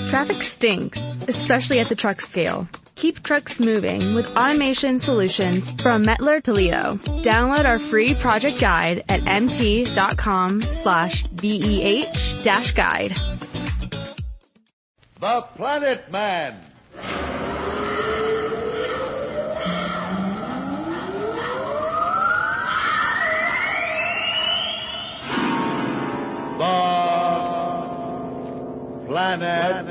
Traffic stinks, especially at the truck scale. Keep trucks moving with automation solutions from Mettler Toledo. Download our free project guide at mt.com/BEH-guide. The Planet Man. The Planet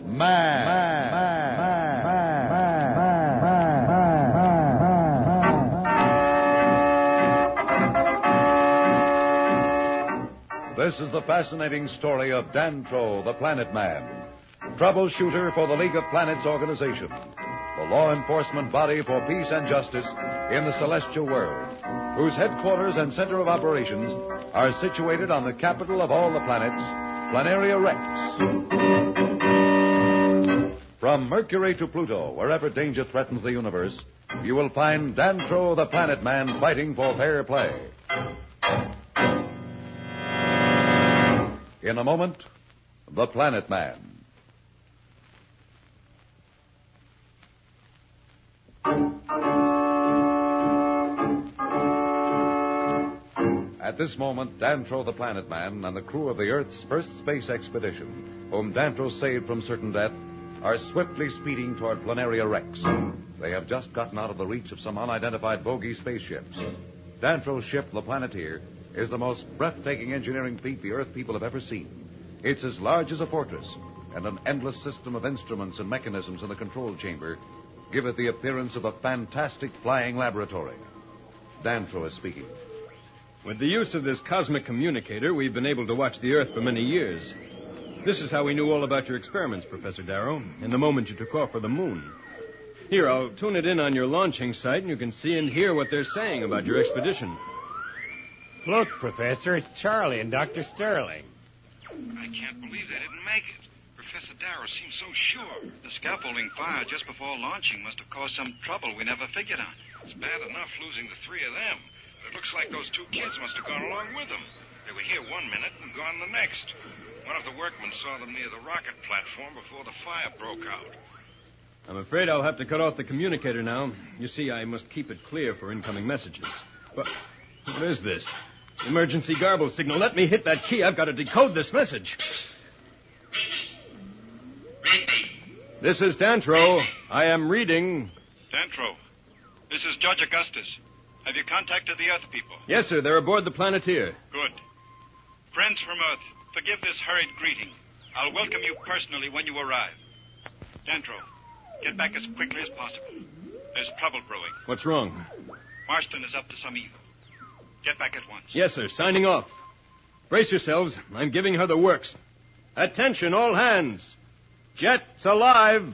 Man. This is the fascinating story of Dantro, the Planet Man, troubleshooter for the League of Planets organization, the law enforcement body for peace and justice in the celestial world, whose headquarters and center of operations are situated on the capital of all the planets, Planaria Rex. From Mercury to Pluto, wherever danger threatens the universe, you will find Dantro, the Planet Man, fighting for fair play. In a moment, the Planet Man. At this moment, Dantro, the Planet Man, and the crew of the Earth's first space expedition, whom Dantro saved from certain death, are swiftly speeding toward Planaria Rex. They have just gotten out of the reach of some unidentified bogey spaceships. Dantro's ship, the Planeteer, is the most breathtaking engineering feat the Earth people have ever seen. It's as large as a fortress, and an endless system of instruments and mechanisms in the control chamber give it the appearance of a fantastic flying laboratory. Dantro is speaking. With the use of this cosmic communicator, we've been able to watch the Earth for many years. This is how we knew all about your experiments, Professor Darrow, in the moment you took off for the moon. Here, I'll tune it in on your launching site, and you can see and hear what they're saying about your expedition. Look, Professor, it's Charlie and Dr. Sterling. I can't believe they didn't make it. Professor Darrow seems so sure. The scaffolding fire just before launching must have caused some trouble we never figured on. It's bad enough losing the three of them. But it looks like those two kids must have gone along with them. They were here one minute and gone the next. One of the workmen saw them near the rocket platform before the fire broke out. I'm afraid I'll have to cut off the communicator now. You see, I must keep it clear for incoming messages. But what is this? Emergency garble signal. Let me hit that key. I've got to decode this message. This is Dantro. I am reading. Dantro, this is Judge Augustus. Have you contacted the Earth people? Yes, sir. They're aboard the Planeteer. Good. Friends from Earth, forgive this hurried greeting. I'll welcome you personally when you arrive. Dantro, get back as quickly as possible. There's trouble brewing. What's wrong? Marston is up to some evil. Get back at once. Yes, sir. Signing off. Brace yourselves. I'm giving her the works. Attention, all hands. Jets alive.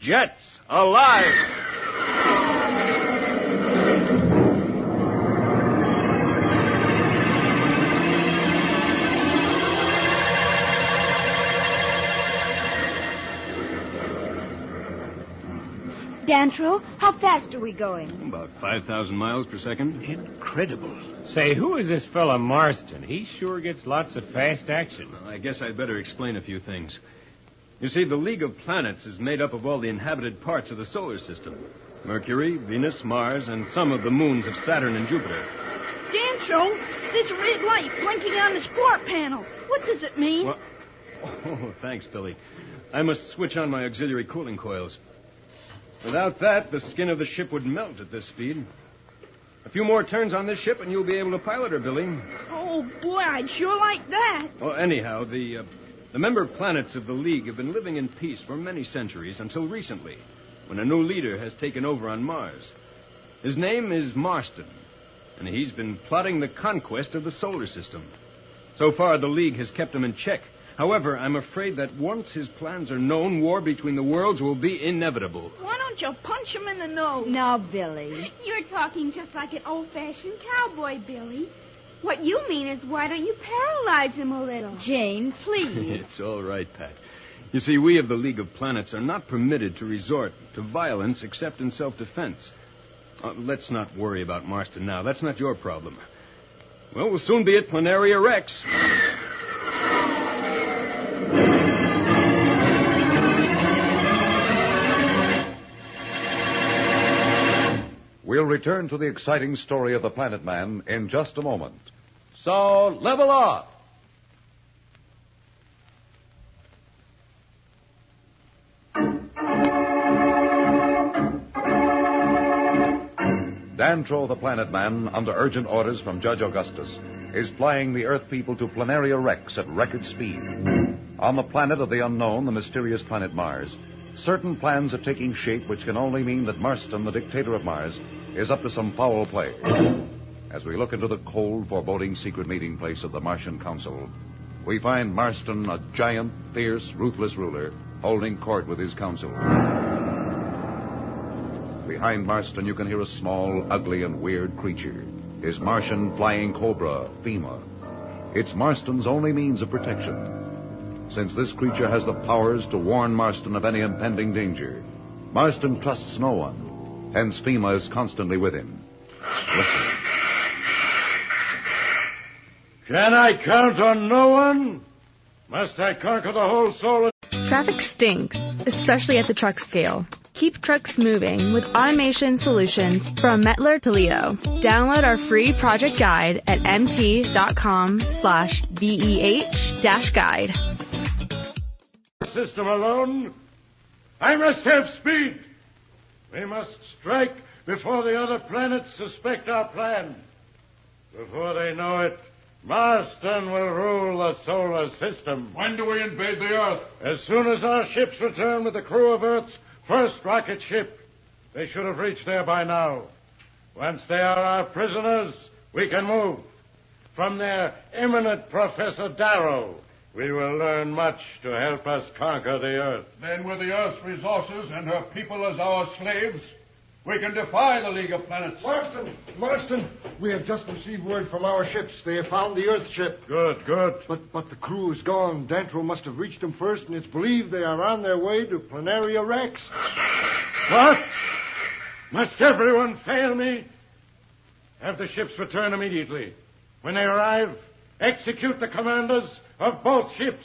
Jets alive. Dantro, how fast are we going? About 5,000 miles per second. Incredible. Say, who is this fella Marston? He sure gets lots of fast action. Well, I guess I'd better explain a few things. You see, the League of Planets is made up of all the inhabited parts of the solar system. Mercury, Venus, Mars, and some of the moons of Saturn and Jupiter. Dantro, there's a red light blinking on the sport panel. What does it mean? Well, oh, thanks, Billy. I must switch on my auxiliary cooling coils. Without that, the skin of the ship would melt at this speed. A few more turns on this ship, and you'll be able to pilot her, Billy. Oh, boy, I'd sure like that. Well, anyhow, the member planets of the League have been living in peace for many centuries until recently, when a new leader has taken over on Mars. His name is Marston, and he's been plotting the conquest of the solar system. So far, the League has kept him in check. However, I'm afraid that once his plans are known, war between the worlds will be inevitable. Why don't you punch him in the nose? Now, Billy. You're talking just like an old-fashioned cowboy, Billy. What you mean is, why don't you paralyze him a little? Jane, please. It's all right, Pat. You see, we of the League of Planets are not permitted to resort to violence except in self-defense. Let's not worry about Marston now. That's not your problem. Well, we'll soon be at Planaria Rex. return to the exciting story of the Planet Man in just a moment. So, level off. Dantro, the Planet Man, under urgent orders from Judge Augustus, is flying the Earth people to Planaria Rex at record speed. On the planet of the unknown, the mysterious planet Mars, certain plans are taking shape which can only mean that Marston, the dictator of Mars, is up to some foul play. As we look into the cold, foreboding secret meeting place of the Martian Council, we find Marston, a giant, fierce, ruthless ruler, holding court with his council. Behind Marston, you can hear a small, ugly, and weird creature. His Martian flying cobra, FEMA. It's Marston's only means of protection. Since this creature has the powers to warn Marston of any impending danger, Marston trusts no one. Hence, FEMA is constantly with him. Listen. Can I count on no one? Must I conquer the whole solar... Traffic stinks, especially at the truck scale. Keep trucks moving with automation solutions from Mettler Toledo. Download our free project guide at mt.com/VEH-guide. System alone. I must have speed. We must strike before the other planets suspect our plan. Before they know it, Marston will rule the solar system. When do we invade the Earth? As soon as our ships return with the crew of Earth's first rocket ship. They should have reached there by now. Once they are our prisoners, we can move. From their eminent Professor Darrow, we will learn much to help us conquer the Earth. Then with the Earth's resources and her people as our slaves, we can defy the League of Planets. Marston, we have just received word from our ships. They have found the Earth ship. Good. But the crew is gone. Dantro must have reached them first, and it's believed they are on their way to Planaria Rex. What? Must everyone fail me? Have the ships return immediately. When they arrive, execute the commanders of both ships.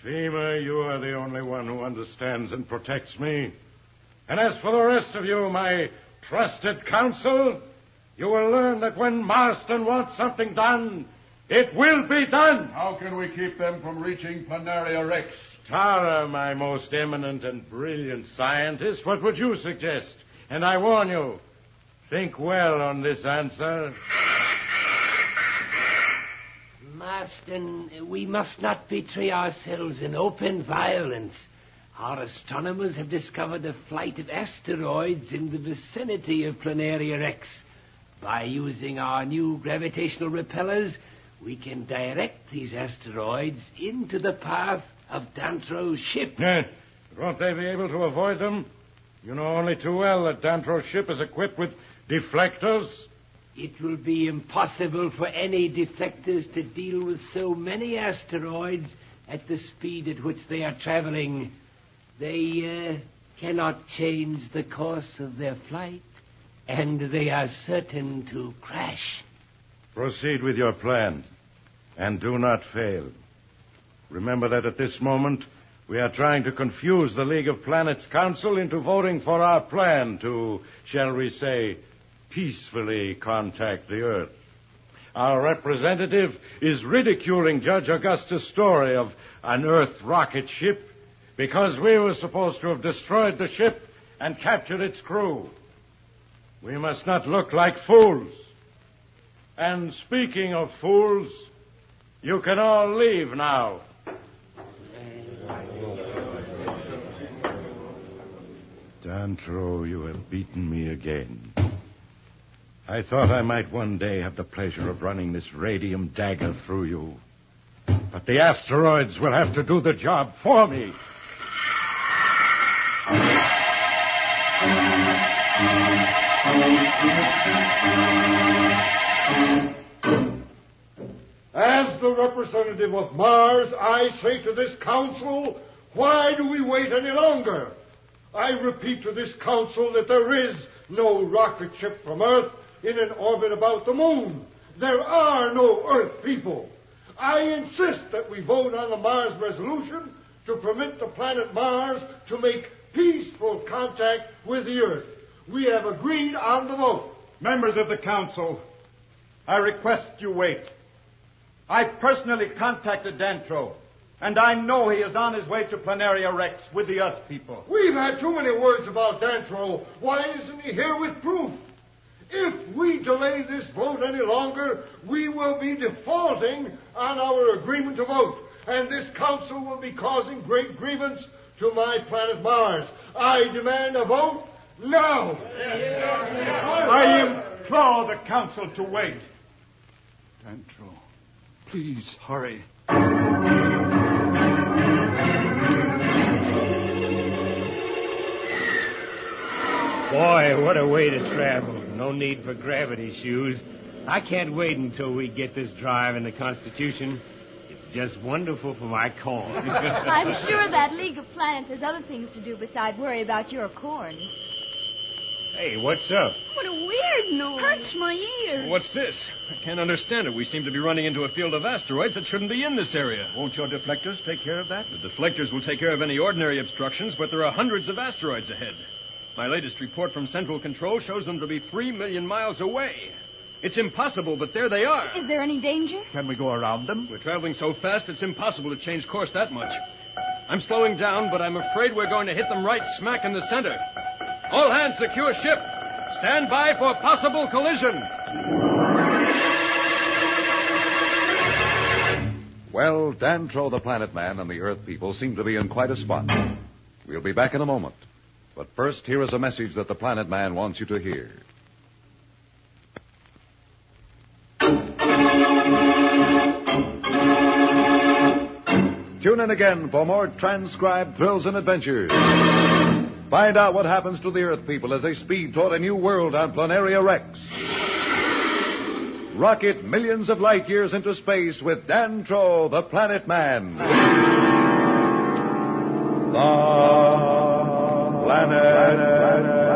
FEMA, you are the only one who understands and protects me. And as for the rest of you, my trusted council, you will learn that when Marston wants something done, it will be done. How can we keep them from reaching Planaria Rex? Tara, my most eminent and brilliant scientist, what would you suggest? And I warn you, think well on this answer. Marston, we must not betray ourselves in open violence. Our astronomers have discovered a flight of asteroids in the vicinity of Planaria Rex. By using our new gravitational repellers, we can direct these asteroids into the path of Dantro's ship. Won't they be able to avoid them? You know only too well that Dantro's ship is equipped with deflectors. It will be impossible for any deflectors to deal with so many asteroids at the speed at which they are traveling. They cannot change the course of their flight, and they are certain to crash. Proceed with your plan, and do not fail. Remember that at this moment, we are trying to confuse the League of Planets Council into voting for our plan to, shall we say, peacefully contact the Earth. Our representative is ridiculing Judge Augustus' story of an Earth rocket ship because we were supposed to have destroyed the ship and captured its crew. We must not look like fools. And speaking of fools, you can all leave now. Dantro, you have beaten me again. I thought I might one day have the pleasure of running this radium dagger through you. But the asteroids will have to do the job for me. As the representative of Mars, I say to this council, why do we wait any longer? I repeat to this council that there is no rocket ship from Earth in an orbit about the moon. There are no Earth people. I insist that we vote on the Mars resolution to permit the planet Mars to make peaceful contact with the Earth. We have agreed on the vote. Members of the Council, I request you wait. I personally contacted Dantro, and I know he is on his way to Planaria Rex with the Earth people. We've had too many words about Dantro. Why isn't he here with proof? If we delay this vote any longer, we will be defaulting on our agreement to vote, and this council will be causing great grievance to my planet Mars. I demand a vote now. I implore the council to wait. Dantro, please hurry. Boy, what a way to travel. No need for gravity shoes. I can't wait until we get this drive in the Constitution. It's just wonderful for my corn. I'm sure that League of Planets has other things to do besides worry about your corn. Hey, what's up? What a weird noise. Hurts my ears. What's this? I can't understand it. We seem to be running into a field of asteroids that shouldn't be in this area. Won't your deflectors take care of that? The deflectors will take care of any ordinary obstructions, but there are hundreds of asteroids ahead. My latest report from Central Control shows them to be 3 million miles away. It's impossible, but there they are. Is there any danger? Can we go around them? We're traveling so fast, it's impossible to change course that much. I'm slowing down, but I'm afraid we're going to hit them right smack in the center. All hands secure ship. Stand by for possible collision. Well, Dantro the Planet Man and the Earth people seem to be in quite a spot. We'll be back in a moment. But first, here is a message that the Planet Man wants you to hear. Tune in again for more transcribed thrills and adventures. Find out what happens to the Earth people as they speed toward a new world on Planaria Rex. Rocket millions of light years into space with Dantro the Planet Man. The Planet